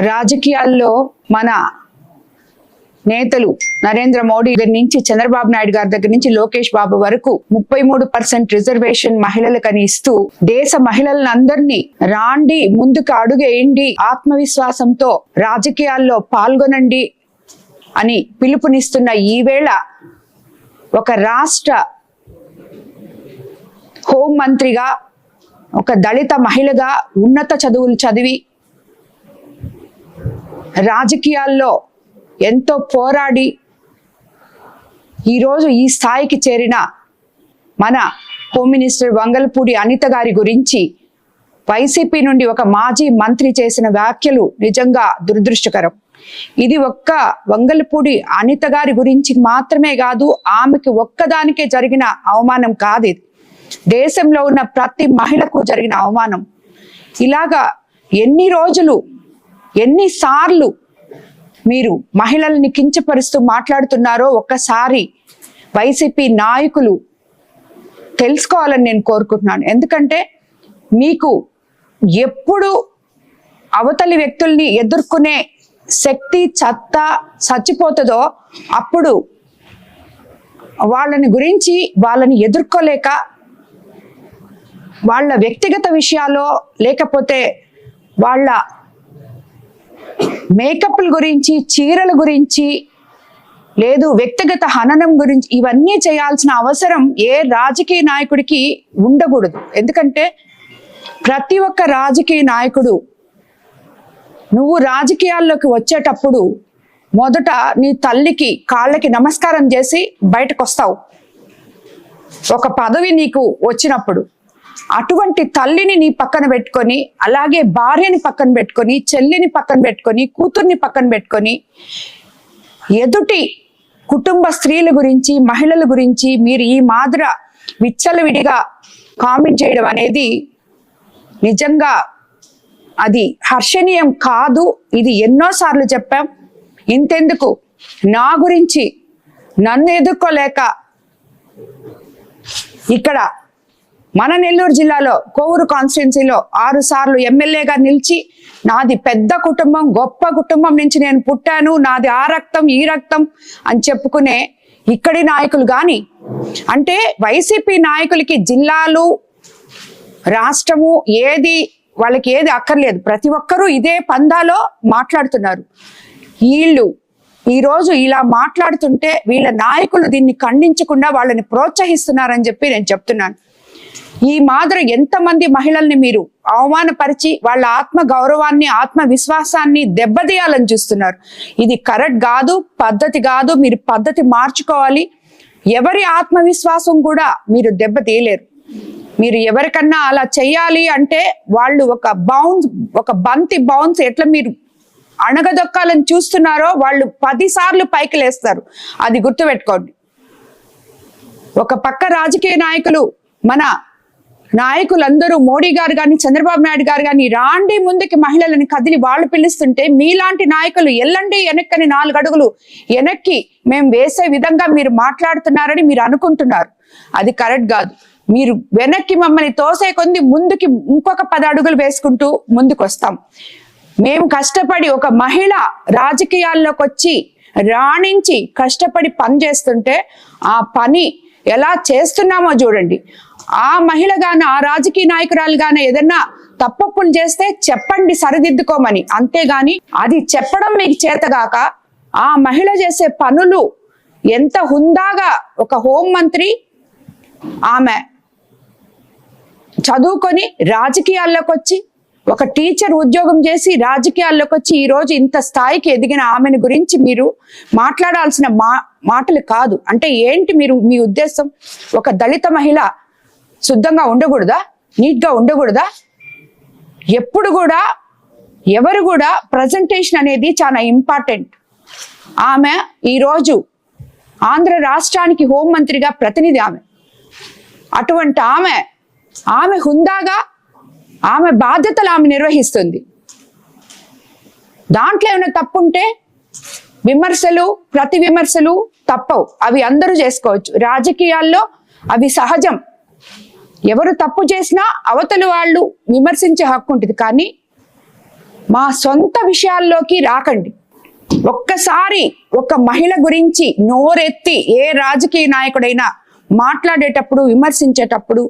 రాజకీయాల్లో మన నేతలు నరేంద్ర మోడీ దగ్గర నుంచి చంద్రబాబు నాయుడు గారి దగ్గర నుంచి లోకేష్ బాబు వరకు 33% రిజర్వేషన్ మహిళలకని ఇస్తూ దేశ మహిళలందరినీ రాండి, ముందుకు అడుగేయండి, ఆత్మవిశ్వాసంతో రాజకీయాల్లో పాల్గొనండి అని పిలుపునిస్తున్న ఈ వేళ ఒక రాష్ట్ర హోంమంత్రిగా, ఒక దళిత మహిళగా ఉన్నత చదువులు చదివి రాజకీయాల్లో ఎంతో పోరాడి ఈరోజు ఈ స్థాయికి చేరిన మన హోమ్ మినిస్టర్ వంగలపూడి అనిత గారి గురించి వైసీపీ నుండి ఒక మాజీ మంత్రి చేసిన వ్యాఖ్యలు నిజంగా దురదృష్టకరం. ఇది ఒక్క వంగలపూడి అనిత గారి గురించి మాత్రమే కాదు, ఆమెకి ఒక్కదానికే జరిగిన అవమానం కాదు, ఇది దేశంలో ఉన్న ప్రతి మహిళకు జరిగిన అవమానం. ఇలాగా ఎన్ని రోజులు, ఎన్నిసార్లు మీరు మహిళల్ని కించపరుస్తూ మాట్లాడుతున్నారో ఒక్కసారి వైసీపీ నాయకులు తెలుసుకోవాలని నేను కోరుకుంటున్నాను. ఎందుకంటే మీకు ఎప్పుడు అవతలి వ్యక్తుల్ని ఎదుర్కొనే శక్తి చచ్చిపోతుందో అప్పుడు వాళ్ళని గురించి, వాళ్ళని ఎదుర్కోలేక వాళ్ళ వ్యక్తిగత విషయాల్లో, లేకపోతే వాళ్ళ మేకప్ల గురించి, చీరల గురించి, లేదు వ్యక్తిగత హననం గురించి ఇవన్నీ చేయాల్సిన అవసరం ఏ రాజకీయ నాయకుడికి ఉండకూడదు. ఎందుకంటే ప్రతి ఒక్క రాజకీయ నాయకుడు నువ్వు రాజకీయాల్లోకి వచ్చేటప్పుడు మొదట నీ తల్లికి కాళ్ళకి నమస్కారం చేసి బయటకు వస్తావు. ఒక పదవి నీకు వచ్చినప్పుడు అటువంటి తల్లిని నీ పక్కన పెట్టుకొని, అలాగే భార్యని పక్కన పెట్టుకొని, చెల్లిని పక్కన పెట్టుకొని, కూతుర్ని పక్కన పెట్టుకొని, ఎదుటి కుటుంబ స్త్రీల గురించి, మహిళల గురించి మీరు ఈ మాదిర విచ్చలవిడిగా కామెంట్ చేయడం అనేది నిజంగా అది హర్షణీయం కాదు. ఇది ఎన్నోసార్లు చెప్పాం. ఇంతెందుకు, నా గురించి నన్ను ఎదుర్కోలేక ఇక్కడ మన నెల్లూరు జిల్లాలో కోవూరు కాన్స్టిట్యున్సీలో 6 సార్లు ఎమ్మెల్యేగా నిలిచి, నాది పెద్ద కుటుంబం, గొప్ప కుటుంబం నుంచి నేను పుట్టాను, నాది ఆ రక్తం ఈ రక్తం అని చెప్పుకునే ఇక్కడి నాయకులు కానీ, అంటే వైసీపీ నాయకులకి జిల్లాలు, రాష్ట్రము ఏది వాళ్ళకి ఏది అక్కర్లేదు. ప్రతి ఒక్కరూ ఇదే పందాలో మాట్లాడుతున్నారు. వీళ్ళు ఈరోజు ఇలా మాట్లాడుతుంటే వీళ్ళ నాయకులు దీన్ని ఖండించకుండా వాళ్ళని ప్రోత్సహిస్తున్నారని చెప్పి నేను చెప్తున్నాను. ఈ మాదిరి ఎంతమంది మహిళల్ని మీరు అవమానపరిచి వాళ్ళ ఆత్మ గౌరవాన్ని, ఆత్మవిశ్వాసాన్ని దెబ్బతీయాలని చూస్తున్నారు. ఇది కరెక్ట్ కాదు, పద్ధతి కాదు. మీరు పద్ధతి మార్చుకోవాలి. ఎవరి ఆత్మవిశ్వాసం కూడా మీరు దెబ్బతీయలేరు. మీరు ఎవరికన్నా అలా చెయ్యాలి అంటే వాళ్ళు ఒక బంతి బౌన్స్ ఎట్లా మీరు అణగదొక్కాలని చూస్తున్నారో వాళ్ళు 10 సార్లు పైకి లేస్తారు. అది గుర్తుపెట్టుకోండి. ఒక పక్క రాజకీయ నాయకులు, మన నాయకులందరూ మోడీ గారు కానీ, చంద్రబాబు నాయుడు గారు కానీ రాండి ముందుకి మహిళలని కదిలి వాళ్ళు పిలుస్తుంటే, మీలాంటి నాయకులు ఎల్లండి వెనక్కని 4 అడుగులు వెనక్కి మేము వేసే విధంగా మీరు మాట్లాడుతున్నారని మీరు అనుకుంటున్నారు. అది కరెక్ట్ కాదు. మీరు వెనక్కి మమ్మల్ని తోసే కొంది ముందుకి ఇంకొక 10 అడుగులు వేసుకుంటూ ముందుకు వస్తాం. మేము కష్టపడి ఒక మహిళ రాజకీయాల్లోకి వచ్చి రాణించి కష్టపడి పని చేస్తుంటే ఆ పని ఎలా చేస్తున్నామో చూడండి. ఆ మహిళ గాన, ఆ రాజకీయ నాయకురాలు గాన ఏదన్నా తప్పప్పులు చేస్తే చెప్పండి, సరిదిద్దుకోమని. అంతేగాని అది చెప్పడం మీకు చేతగాక ఆ మహిళ చేసే పనులు ఎంత హుందాగా, ఒక హోంమంత్రి ఆమె చదువుకొని రాజకీయాల్లోకి వచ్చి, ఒక టీచర్ ఉద్యోగం చేసి రాజకీయాల్లోకి వచ్చి ఈరోజు ఇంత స్థాయికి ఎదిగిన ఆమెను గురించి మీరు మాట్లాడాల్సిన మాటలు కాదు. అంటే ఏంటి మీ ఉద్దేశం? ఒక దళిత మహిళ శుద్ధంగా ఉండకూడదా? నీట్గా ఉండకూడదా? ఎప్పుడు కూడా ఎవరు కూడా ప్రజెంటేషన్ అనేది చాలా ఇంపార్టెంట్. ఆమె ఈరోజు ఆంధ్ర రాష్ట్రానికి హోంమంత్రిగా ప్రతినిధి. అటువంటి ఆమె హుందాగా ఆమె బాధ్యతలు ఆమె నిర్వహిస్తుంది. దాంట్లో ఏమైనా తప్పుంటే విమర్శలు, ప్రతి విమర్శలు తప్పవు. అవి అందరూ చేసుకోవచ్చు. రాజకీయాల్లో అవి సహజం. ఎవరు తప్పు చేసినా అవతలి వాళ్ళు విమర్శించే హక్కు ఉంటుంది. కానీ మా సొంత విషయాల్లోకి రాకండి. ఒక్కసారి ఒక మహిళ గురించి నోరెత్తి ఏ రాజకీయ నాయకుడైనా మాట్లాడేటప్పుడు, విమర్శించేటప్పుడు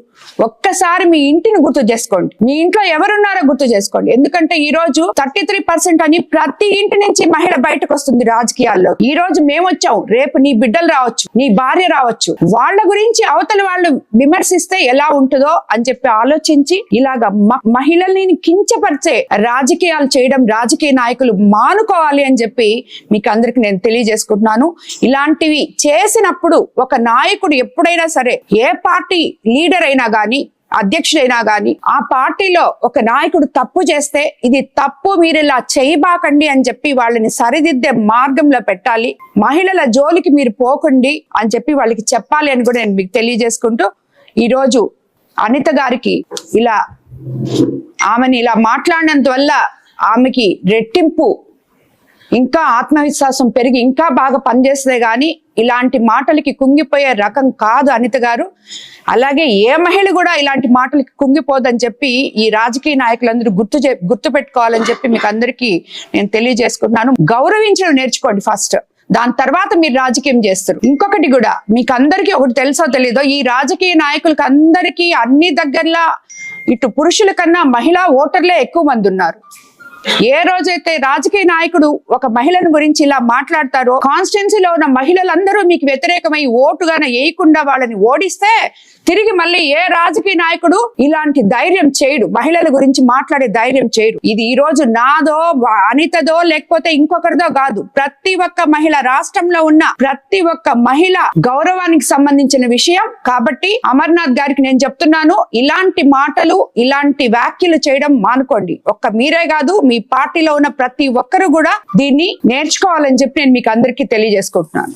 ఒక్కసారి మీ ఇంటిని గుర్తు చేసుకోండి. మీ ఇంట్లో ఎవరున్నారో గుర్తు చేసుకోండి. ఎందుకంటే ఈ రోజు 33% అని ప్రతి ఇంటి నుంచి మహిళ బయటకు వస్తుంది రాజకీయాల్లో. ఈ రోజు మేము వచ్చాం, రేపు నీ బిడ్డలు రావచ్చు, నీ భార్య రావచ్చు. వాళ్ళ గురించి అవతల వాళ్ళు విమర్శిస్తే ఎలా ఉంటుందో అని చెప్పి ఆలోచించి ఇలాగా మహిళల్ని కించపరిచే రాజకీయాలు చేయడం రాజకీయ నాయకులు మానుకోవాలి అని చెప్పి మీకు అందరికి నేను తెలియజేసుకుంటున్నాను. ఇలాంటివి చేసినప్పుడు ఒక నాయకుడు ఎప్పుడైనా సరే, ఏ పార్టీ లీడర్ అయినా గాని, అధ్యక్షుడైనా గాని, ఆ పార్టీలో ఒక నాయకుడు తప్పు చేస్తే ఇది తప్పు, మీరు ఇలా చేయబాకండి అని చెప్పి వాళ్ళని సరిదిద్దే మార్గంలో పెట్టాలి. మహిళల జోలికి మీరు పోకండి అని చెప్పి వాళ్ళకి చెప్పాలి అని కూడా నేను మీకు తెలియజేసుకుంటూ, ఈరోజు అనిత గారికి ఆమెని ఇలా మాట్లాడినంత వల్ల ఆమెకి రెట్టింపు ఇంకా ఆత్మవిశ్వాసం పెరిగి ఇంకా బాగా పనిచేస్తే గాని ఇలాంటి మాటలకి కుంగిపోయే రకం కాదు అనిత గారు. అలాగే ఏ మహిళ కూడా ఇలాంటి మాటలకి కుంగిపోదని చెప్పి ఈ రాజకీయ నాయకులందరూ గుర్తు పెట్టుకోవాలని చెప్పి మీకు అందరికీ నేను తెలియజేసుకుంటున్నాను. గౌరవించడం నేర్చుకోండి ఫస్ట్, దాని తర్వాత మీరు రాజకీయం చేస్తారు. ఇంకొకటి కూడా మీకు అందరికీ ఒకటి తెలుసో తెలీదో, ఈ రాజకీయ నాయకులకి అందరికీ అన్ని దగ్గరలా ఇటు పురుషుల కన్నా మహిళా ఓటర్లే ఎక్కువ మంది ఉన్నారు. ఏ రోజైతే రాజకీయ నాయకుడు ఒక మహిళను గురించి ఇలా మాట్లాడతారో, కాన్స్టిట్యున్సీలో ఉన్న మహిళలందరూ మీకు వ్యతిరేకమై ఓటుగాన వేయకుండా వాళ్ళని ఓడిస్తే తిరిగి మళ్ళీ ఏ రాజకీయ నాయకుడు ఇలాంటి ధైర్యం చేయడు, మహిళల గురించి మాట్లాడే ధైర్యం చేయడు. ఇది ఈ రోజు నాదో, అనితదో, లేకపోతే ఇంకొకరిదో కాదు, ప్రతి ఒక్క మహిళ, రాష్ట్రంలో ఉన్న ప్రతి ఒక్క మహిళ గౌరవానికి సంబంధించిన విషయం. కాబట్టి అమర్నాథ్ గారికి నేను చెప్తున్నాను, ఇలాంటి మాటలు, ఇలాంటి వ్యాఖ్యలు చేయడం మానుకోండి. ఒక్క మీరే కాదు, మీ పార్టీలో ఉన్న ప్రతి ఒక్కరు కూడా దీన్ని నేర్చుకోవాలని చెప్పి నేను మీకు అందరికీ తెలియజేసుకుంటున్నాను.